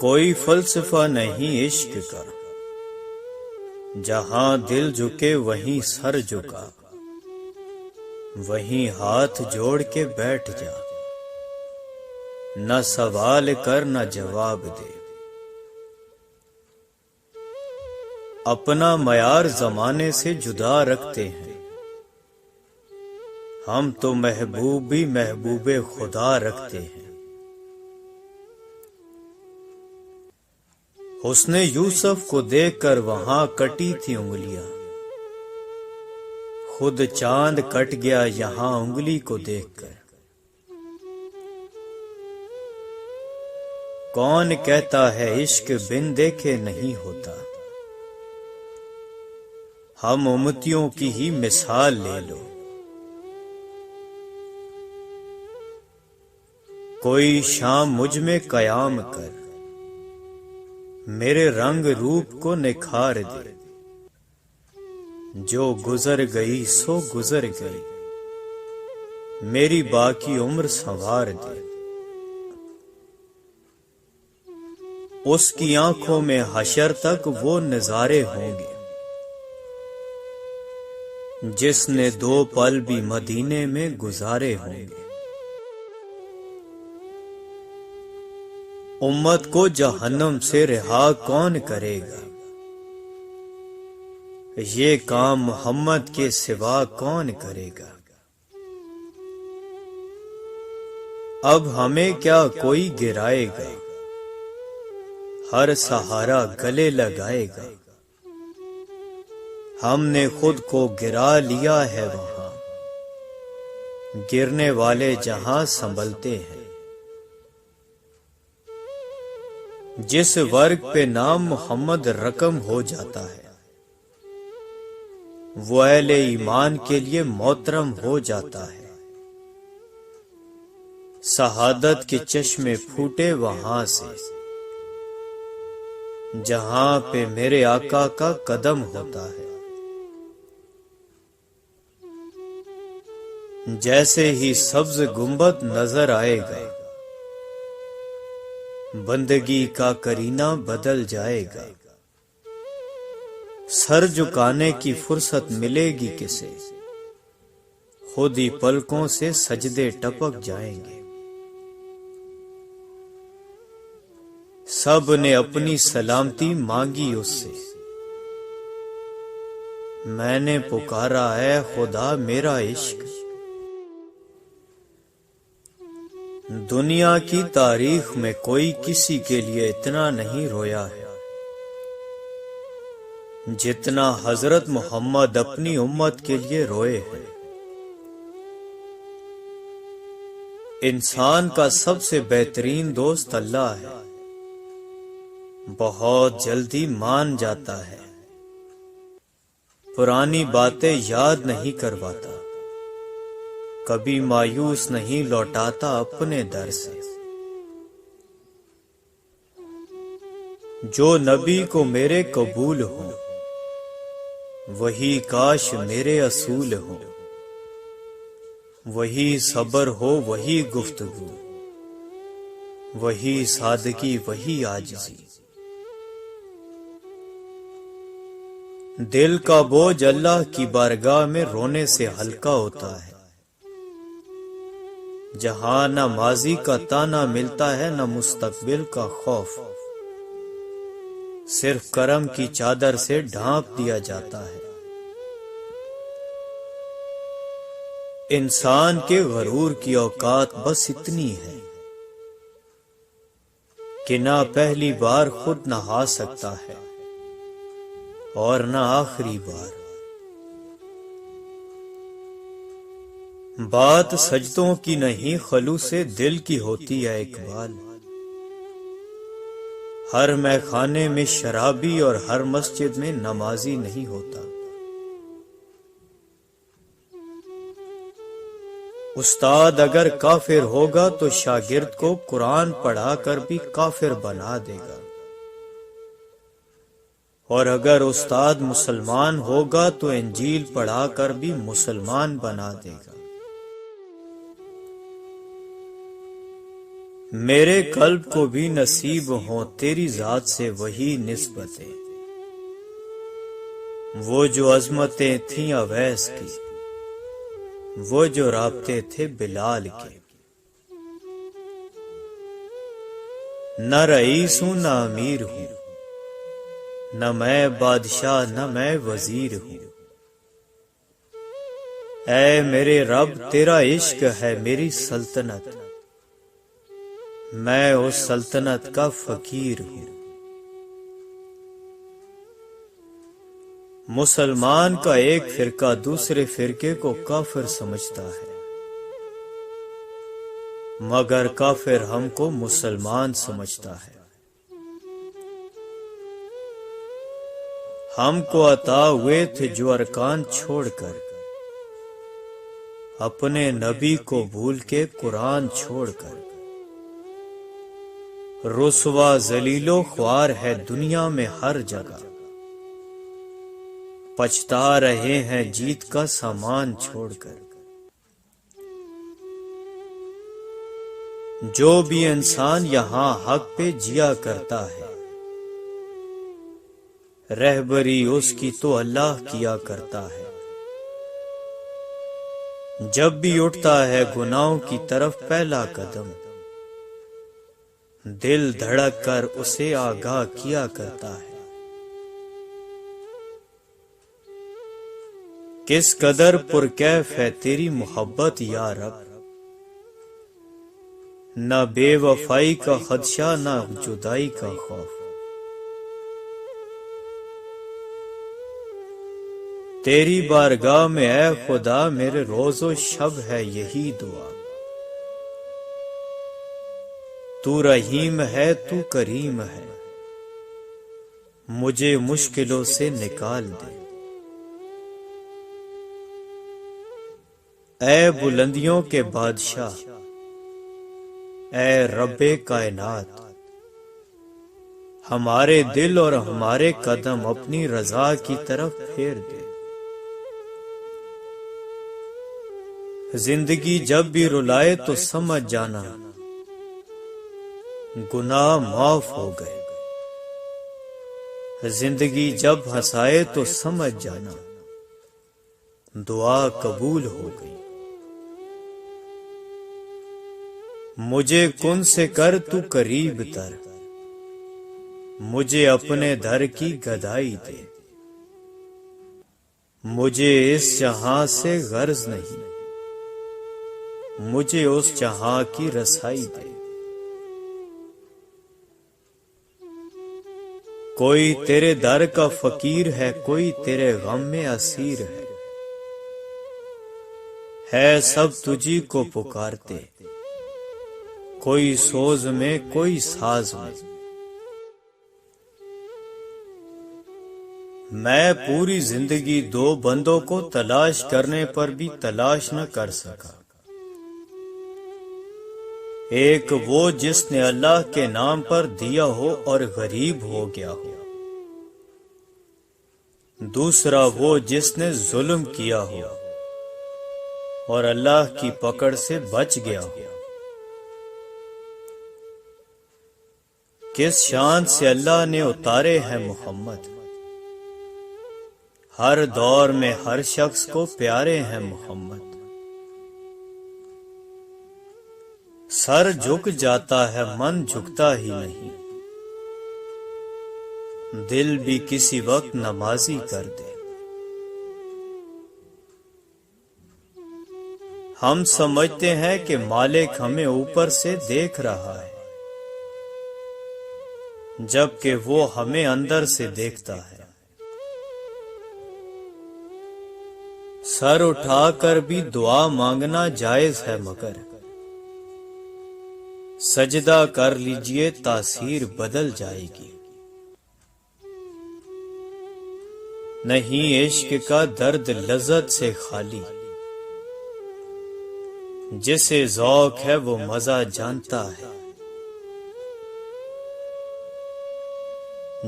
کوئی فلسفہ نہیں عشق کا، جہاں دل جھکے وہیں سر جھکا، وہیں ہاتھ جوڑ کے بیٹھ جا، نہ سوال کر نہ جواب دے۔ اپنا معیار زمانے سے جدا رکھتے ہیں، ہم تو محبوب بھی محبوب خدا رکھتے ہیں۔ حسن یوسف کو دیکھ کر وہاں کٹی تھی انگلیاں، خود چاند کٹ گیا یہاں انگلی کو دیکھ کر۔ کون کہتا ہے عشق بن دیکھے نہیں ہوتا، ہم امتیوں کی ہی مثال لے لو۔ کوئی شام مجھ میں قیام کر، میرے رنگ روپ کو نکھار دے۔ جو گزر گئی سو گزر گئی، میری باقی عمر سنوار دے۔ اس کی آنکھوں میں حشر تک وہ نظارے ہوں گے، جس نے 2 پل بھی مدینے میں گزارے ہوں گے۔ امت کو جہنم سے رہا کون کرے گا، یہ کام محمد کے سوا کون کرے گا۔ اب ہمیں کیا کوئی گرائے گا، ہر سہارا گلے لگائے گا۔ ہم نے خود کو گرا لیا ہے وہاں، گرنے والے جہاں سنبھلتے ہیں۔ جس ورگ پہ نام محمد رقم ہو جاتا ہے، وہ اہل ایمان کے لیے محترم ہو جاتا ہے۔ شہادت کے چشمے پھوٹے وہاں سے، جہاں پہ میرے آقا کا قدم ہوتا ہے۔ جیسے ہی سبز گنبد نظر آئے گا، بندگی کا کرینہ بدل جائے گا۔ سر جھکانے کی فرصت ملے گی کسے، خود ہی پلکوں سے سجدے ٹپک جائیں گے۔ سب نے اپنی سلامتی مانگی اس سے، میں نے پکارا ہے خدا میرا عشق۔ دنیا کی تاریخ میں کوئی کسی کے لیے اتنا نہیں رویا ہے جتنا حضرت محمد اپنی امت کے لیے روئے ہیں۔ انسان کا سب سے بہترین دوست اللہ ہے، بہت جلدی مان جاتا ہے، پرانی باتیں یاد نہیں کرواتا، کبھی مایوس نہیں لوٹاتا اپنے در سے۔ جو نبی کو میرے قبول ہوں، وہی کاش میرے اصول ہوں، وہی صبر ہو وہی گفتگو، وہی سادگی وہی عاجزی۔ دل کا بوجھ اللہ کی بارگاہ میں رونے سے ہلکا ہوتا ہے، جہاں نہ ماضی کا تانا ملتا ہے نہ مستقبل کا خوف، صرف کرم کی چادر سے ڈھانپ دیا جاتا ہے۔ انسان کے غرور کی اوقات بس اتنی ہے کہ نہ پہلی بار خود نہا سکتا ہے اور نہ آخری بار۔ بات سجدوں کی نہیں خلوص دل کی ہوتی ہے اقبال، ہر میخانے میں شرابی اور ہر مسجد میں نمازی نہیں ہوتا۔ استاد اگر کافر ہوگا تو شاگرد کو قرآن پڑھا کر بھی کافر بنا دے گا، اور اگر استاد مسلمان ہوگا تو انجیل پڑھا کر بھی مسلمان بنا دے گا۔ میرے قلب کو بھی نصیب ہوں تیری ذات سے وہی نسبتیں، وہ جو عظمتیں تھیں اویس کی، وہ جو رابطے تھے بلال کے۔ نہ رئیس ہوں نہ امیر ہوں، نہ میں بادشاہ نہ میں وزیر ہوں، اے میرے رب تیرا عشق ہے میری سلطنت، میں اس سلطنت کا فقیر ہوں۔ مسلمان کا ایک فرقہ دوسرے فرقے کو کافر سمجھتا ہے، مگر کافر ہم کو مسلمان سمجھتا ہے۔ ہم کو عطا ہوئے تھے جو ارکان چھوڑ کر، اپنے نبی کو بھول کے قرآن چھوڑ کر، رسوا ذلیل و خوار ہے دنیا میں ہر جگہ، پچھتا رہے ہیں جیت کا سامان چھوڑ کر۔ جو بھی انسان یہاں حق پہ جیا کرتا ہے، رہبری اس کی تو اللہ کیا کرتا ہے۔ جب بھی اٹھتا ہے گناہوں کی طرف پہلا قدم، دل دھڑک کر اسے آگاہ کیا کرتا ہے۔ کس قدر پرکیف ہے تیری محبت یا رب، نہ بے وفائی کا خدشہ نہ جدائی کا خوف، تیری بارگاہ میں اے خدا میرے روز و شب ہے یہی دعا، تو رحیم ہے تو کریم ہے، مجھے مشکلوں سے نکال دے۔ اے بلندیوں کے بادشاہ، اے رب کائنات، ہمارے دل اور ہمارے قدم اپنی رضا کی طرف پھیر دے۔ زندگی جب بھی رلائے تو سمجھ جانا گناہ معاف ہو گئے، زندگی جب ہنسائے تو سمجھ جانا دعا قبول ہو گئی۔ مجھے کن سے کر تو قریب تر، مجھے اپنے در کی گدائی دے، مجھے اس جہاں سے غرض نہیں، مجھے اس جہاں کی رسائی دے۔ کوئی تیرے در کا فقیر ہے، کوئی تیرے غم میں اسیر ہے سب تجھی کو پکارتے، کوئی سوز میں کوئی ساز میں۔ میں پوری زندگی دو بندوں کو تلاش کرنے پر بھی تلاش نہ کر سکا، ایک وہ جس نے اللہ کے نام پر دیا ہو اور غریب ہو گیا ہو، دوسرا وہ جس نے ظلم کیا ہو اور اللہ کی پکڑ سے بچ گیا ہو۔ کس شان سے اللہ نے اتارے ہیں محمد، ہر دور میں ہر شخص کو پیارے ہیں محمد۔ سر جھک جاتا ہے من جھکتا ہی نہیں، دل بھی کسی وقت نمازی کر دے۔ ہم سمجھتے ہیں کہ مالک ہمیں اوپر سے دیکھ رہا ہے، جبکہ وہ ہمیں اندر سے دیکھتا ہے۔ سر اٹھا کر بھی دعا مانگنا جائز ہے، مگر سجدہ کر لیجئے تاثیر بدل جائے گی۔ نہیں عشق کا درد لذت سے خالی، جسے ذوق ہے وہ مزہ جانتا ہے۔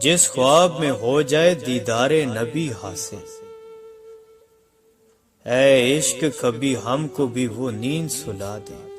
جس خواب میں ہو جائے دیدار نبی حاصل، اے عشق کبھی ہم کو بھی وہ نیند سلا دے۔